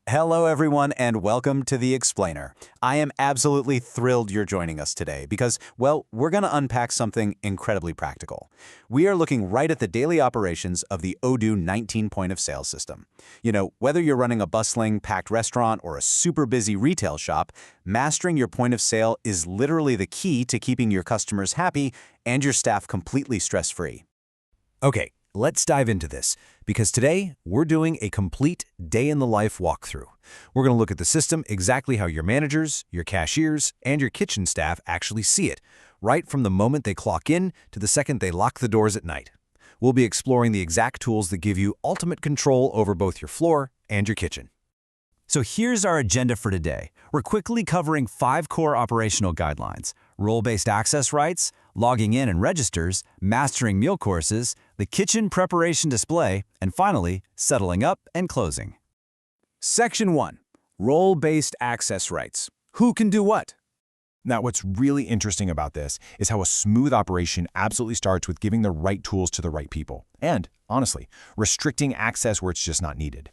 Hello, everyone, and welcome to The Explainer. I am absolutely thrilled you're joining us today because, well, we're going to unpack something incredibly practical. We are looking right at the daily operations of the Odoo 19 point of sale system. You know, whether you're running a bustling, packed restaurant or a super busy retail shop, mastering your point of sale is literally the key to keeping your customers happy and your staff completely stress-free. Okay. Let's dive into this, because today we're doing a complete day-in-the-life walkthrough. We're going to look at the system exactly how your managers, your cashiers, and your kitchen staff actually see it, right from the moment they clock in to the second they lock the doors at night. We'll be exploring the exact tools that give you ultimate control over both your floor and your kitchen. So here's our agenda for today. We're quickly covering 5 core operational guidelines: role-based access rights, logging in and registers, mastering meal courses, the kitchen preparation display, and finally, settling up and closing. Section 1. Role-based access rights. Who can do what? Now, what's really interesting about this is how a smooth operation absolutely starts with giving the right tools to the right people. And, honestly, restricting access where it's just not needed.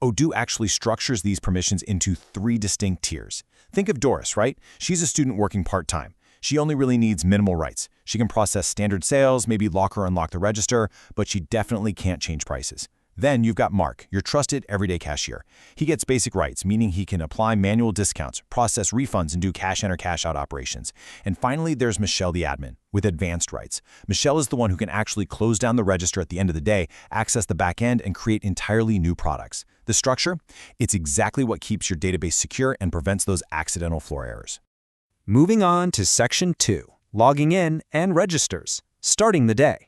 Odoo actually structures these permissions into 3 distinct tiers. Think of Doris, right? She's a student working part-time. She only really needs minimal rights. She can process standard sales, maybe lock or unlock the register, but she definitely can't change prices. Then you've got Mark, your trusted everyday cashier. He gets basic rights, meaning he can apply manual discounts, process refunds, and do cash in or cash out operations. And finally, there's Michelle, the admin, with advanced rights. Michelle is the one who can actually close down the register at the end of the day, access the back end, and create entirely new products. The structure? It's exactly what keeps your database secure and prevents those accidental floor errors. Moving on to Section 2, logging in and registers, starting the day.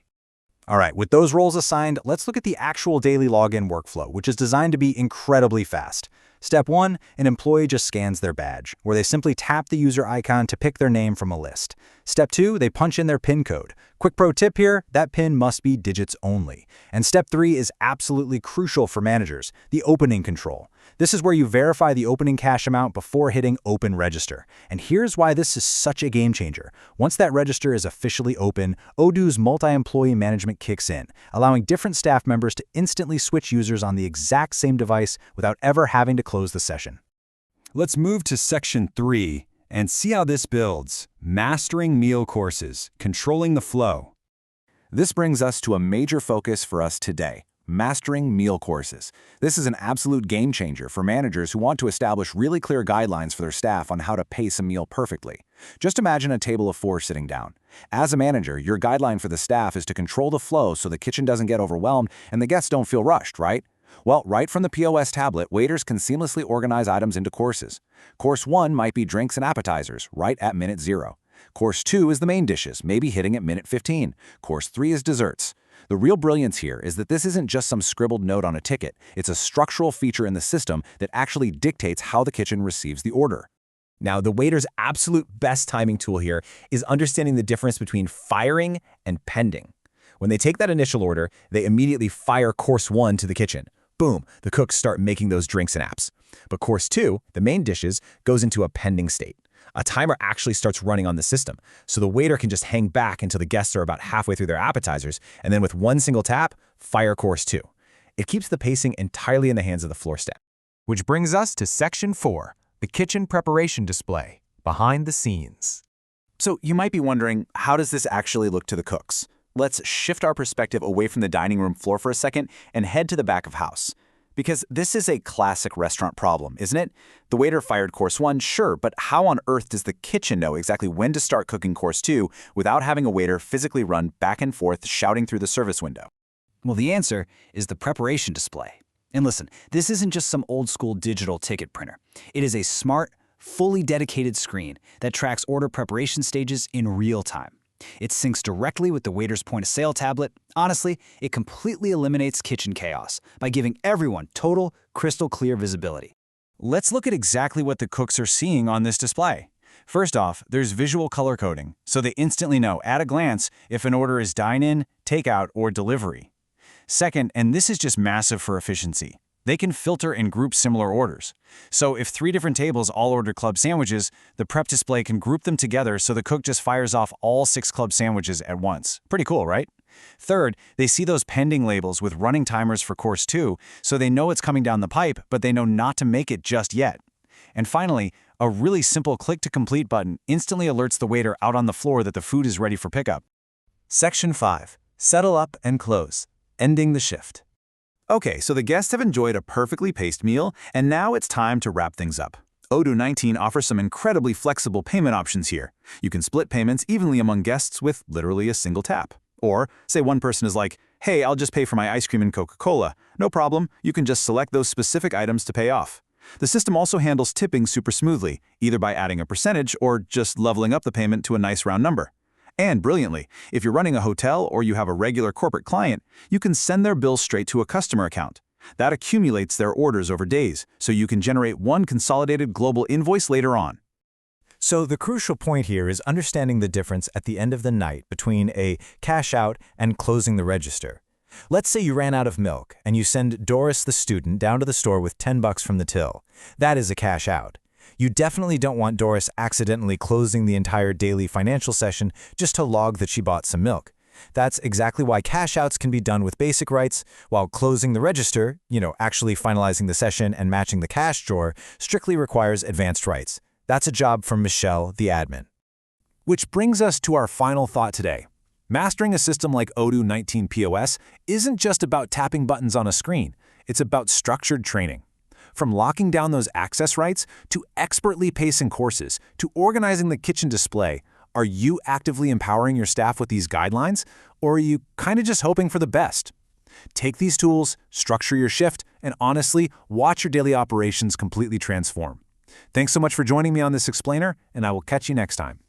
All right, with those roles assigned, let's look at the actual daily login workflow, which is designed to be incredibly fast. Step 1, an employee just scans their badge, where they simply tap the user icon to pick their name from a list. Step 2, they punch in their PIN code. Quick pro tip here, that PIN must be digits only. And Step 3 is absolutely crucial for managers, the opening control. This is where you verify the opening cash amount before hitting Open Register. And here's why this is such a game changer. Once that register is officially open, Odoo's multi-employee management kicks in, allowing different staff members to instantly switch users on the exact same device without ever having to close the session. Let's move to Section 3 and see how this builds. Mastering meal courses, controlling the flow. This brings us to a major focus for us today. Mastering meal courses. This is an absolute game changer for managers who want to establish really clear guidelines for their staff on how to pace a meal perfectly. Just imagine a table of 4 sitting down. As a manager, your guideline for the staff is to control the flow so the kitchen doesn't get overwhelmed and the guests don't feel rushed, right? Well, right from the POS tablet, waiters can seamlessly organize items into courses. Course 1 might be drinks and appetizers, right at minute 0. Course 2 is the main dishes, maybe hitting at minute 15. Course 3 is desserts. The real brilliance here is that this isn't just some scribbled note on a ticket. It's a structural feature in the system that actually dictates how the kitchen receives the order. Now, the waiter's absolute best timing tool here is understanding the difference between firing and pending. When they take that initial order, they immediately fire Course 1 to the kitchen. Boom, the cooks start making those drinks and apps. But Course 2, the main dishes, goes into a pending state. A timer actually starts running on the system, so the waiter can just hang back until the guests are about halfway through their appetizers, and then with one single tap, fire Course 2. It keeps the pacing entirely in the hands of the floor staff. Which brings us to Section 4, the kitchen preparation display, behind the scenes. So you might be wondering, how does this actually look to the cooks? Let's shift our perspective away from the dining room floor for a second and head to the back of house. Because this is a classic restaurant problem, isn't it? The waiter fired Course 1, sure, but how on earth does the kitchen know exactly when to start cooking Course 2 without having a waiter physically run back and forth shouting through the service window? Well, the answer is the preparation display. And listen, this isn't just some old-school digital ticket printer. It is a smart, fully dedicated screen that tracks order preparation stages in real time. It syncs directly with the waiter's point-of-sale tablet. Honestly, it completely eliminates kitchen chaos by giving everyone total, crystal-clear visibility. Let's look at exactly what the cooks are seeing on this display. First off, there's visual color coding, so they instantly know at a glance if an order is dine-in, takeout, or delivery. Second, and this is just massive for efficiency, they can filter and group similar orders. So if 3 different tables all order club sandwiches, the prep display can group them together so the cook just fires off all 6 club sandwiches at once. Pretty cool, right? Third, they see those pending labels with running timers for course 2, so they know it's coming down the pipe, but they know not to make it just yet. And finally, a really simple click to complete button instantly alerts the waiter out on the floor that the food is ready for pickup. Section 5. Settle up and close. Ending the shift. Okay, so the guests have enjoyed a perfectly paced meal, and now it's time to wrap things up. Odoo 19 offers some incredibly flexible payment options here. You can split payments evenly among guests with literally a single tap. Or, say one person is like, hey, I'll just pay for my ice cream and Coca-Cola. No problem, you can just select those specific items to pay off. The system also handles tipping super smoothly, either by adding a percentage or just leveling up the payment to a nice round number. And brilliantly, if you're running a hotel or you have a regular corporate client, you can send their bills straight to a customer account. That accumulates their orders over days, so you can generate one consolidated global invoice later on. So the crucial point here is understanding the difference at the end of the night between a cash out and closing the register. Let's say you ran out of milk and you send Doris the student down to the store with $10 from the till. That is a cash out. You definitely don't want Doris accidentally closing the entire daily financial session just to log that she bought some milk. That's exactly why cash outs can be done with basic rights, while closing the register, actually finalizing the session and matching the cash drawer, strictly requires advanced rights. That's a job from Michelle, the admin. Which brings us to our final thought today. Mastering a system like Odoo 19 POS isn't just about tapping buttons on a screen. It's about structured training. From locking down those access rights, to expertly pacing courses, to organizing the kitchen display, are you actively empowering your staff with these guidelines, or are you kind of just hoping for the best? Take these tools, structure your shift, and honestly, watch your daily operations completely transform. Thanks so much for joining me on this explainer, and I will catch you next time.